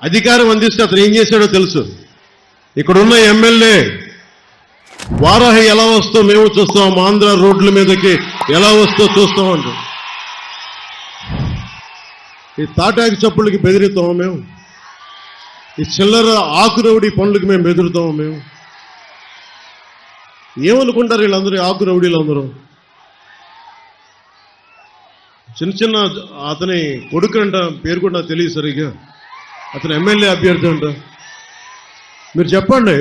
అధికారం అందిస్తే అతను ఏం చేశాడో తెలుసు. ఇక్కడున్న ఎమ్మెల్యే వారాహి ఎలా వస్తో మేము చూస్తాం, ఆంధ్ర రోడ్ల మీదకి ఎలా వస్తో చూస్తామంట. ఈ తాటాకి చప్పుళ్ళకి బెదిరిస్తాము మేము, ఈ చిల్లర ఆకురౌడి పనులకి మేము బెదిరుతాము మేము. ఏమనుకుంటారు వీళ్ళందరూ ఆకు రౌడీలు అందరూ? చిన్న చిన్న అతని కొడుకు అంట, పేరు కూడా నాకు తెలియదు సరిగ్గా, అతను ఎమ్మెల్యే అభ్యర్థి అంట. మీరు చెప్పండి,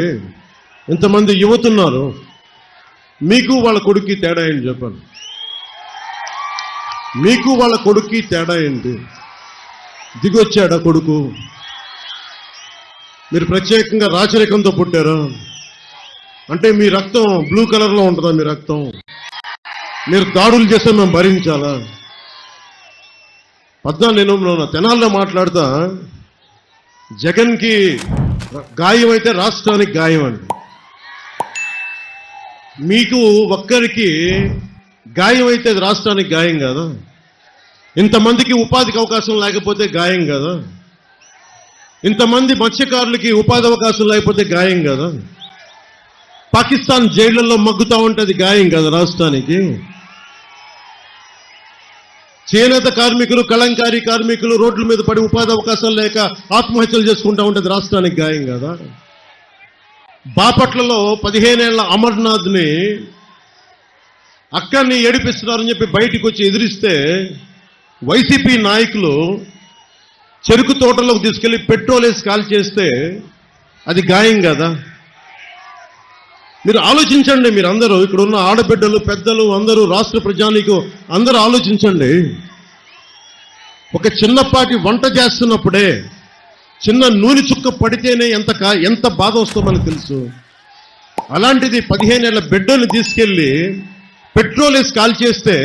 ఇంతమంది యువతున్నారు, మీకు వాళ్ళ కొడుక్కి తేడా ఏంటి చెప్పండి? మీకు వాళ్ళ కొడుక్కి తేడా ఏంటి? దిగొచ్చాడా కొడుకు? మీరు ప్రత్యేకంగా రాచరికంతో పుట్టారా? అంటే మీ రక్తం బ్లూ కలర్లో ఉంటుందా? మీ రక్తం మీరు దాడులు చేస్తే మేము భరించాలా? నేను తెనాల్లో మాట్లాడతా, జగన్కి గాయం అయితే రాష్ట్రానికి గాయం అండి. మీకు ఒక్కరికి గాయం అయితే అది రాష్ట్రానికి గాయం కదా? ఇంతమందికి ఉపాధికి అవకాశం లేకపోతే గాయం కదా? ఇంతమంది మత్స్యకారులకి ఉపాధి అవకాశం లేకపోతే గాయం కదా? పాకిస్తాన్ జైళ్లలో మగ్గుతా ఉంటే అది గాయం కదా రాష్ట్రానికి? చేనేత కార్మికులు, కళంకారీ కార్మికులు రోడ్ల మీద పడి ఉపాధి అవకాశాలు లేక ఆత్మహత్యలు చేసుకుంటా ఉంటుంది రాష్ట్రానికి గాయం కదా? బాపట్లలో 15 ఏళ్ల అమర్నాథ్ని అక్కడిని ఏడిపిస్తున్నారని చెప్పి బయటికి వచ్చి ఎదిరిస్తే వైసీపీ నాయకులు చెరుకు తోటలోకి తీసుకెళ్లి పెట్రోల్ వేసి కాల్ చేస్తే అది గాయం కదా? మీరు ఆలోచించండి, మీరు అందరూ ఇక్కడ ఉన్న ఆడబిడ్డలు, పెద్దలు అందరూ, రాష్ట్ర ప్రజానీకం అందరూ ఆలోచించండి. ఒక చిన్నపాటి వంట చేస్తున్నప్పుడే చిన్న నూనె చుక్క పడితేనే ఎంత బాధ వస్తుందో మనకు తెలుసు. అలాంటిది 15 ఏళ్ల బిడ్డను తీసుకెళ్లి పెట్రోల్ వేసి కాల్ చేస్తే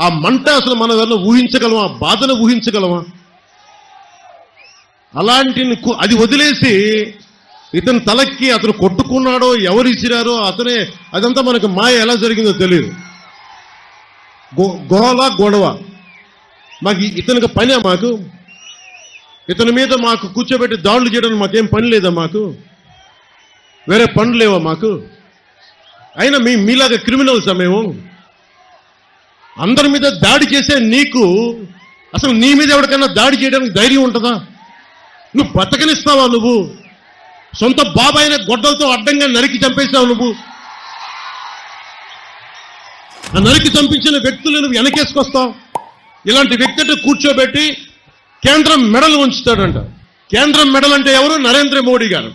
ఆ మంట అసలు మనం ఏదన్నా ఊహించగలమా? బాధను ఊహించగలమా? అలాంటి అది వదిలేసి ఇతని తలకి అతను కొట్టుకున్నాడో, ఎవరు ఇసిరారో అతనే, అదంతా మనకు మాయ ఎలా జరిగిందో తెలియదు. గొడవ మాకు ఇతనికి పనే? మాకు ఇతని మీద మాకు కూర్చోబెట్టి దాడులు చేయడానికి మాకేం పని లేదా? మాకు వేరే పనులు లేవా మాకు? అయినా మీలాగా క్రిమినల్సా మేము? అందరి మీద దాడి చేసే నీకు అసలు నీ మీద ఎవరికైనా దాడి చేయడానికి ధైర్యం ఉంటుందా? నువ్వు బతకనిస్తావా? నువ్వు సొంత బాబాయిన గొడ్డలతో అడ్డంగా నరికి చంపేశావు. నువ్వు ఆ నరికి చంపించిన వ్యక్తులు నువ్వు వెనకేసుకొస్తావు. ఇలాంటి వ్యక్తిని కూర్చోబెట్టి కేంద్రం మెడలు ఉంచుతాడంట. కేంద్రం మెడల్ అంటే ఎవరు? నరేంద్ర మోడీ గారు.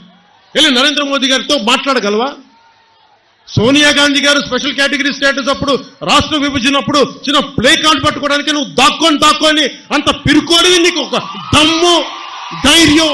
వెళ్ళి నరేంద్ర మోదీ గారితో మాట్లాడగలవా? సోనియా గాంధీ గారు స్పెషల్ కేటగిరీ స్టేటస్ అప్పుడు, రాష్ట్ర విభజన అప్పుడు చిన్న ప్లే కార్డ్ పట్టుకోవడానికి నువ్వు దాక్కొని అంత పిరుకోని నీకు ఒక దమ్ము, ధైర్యం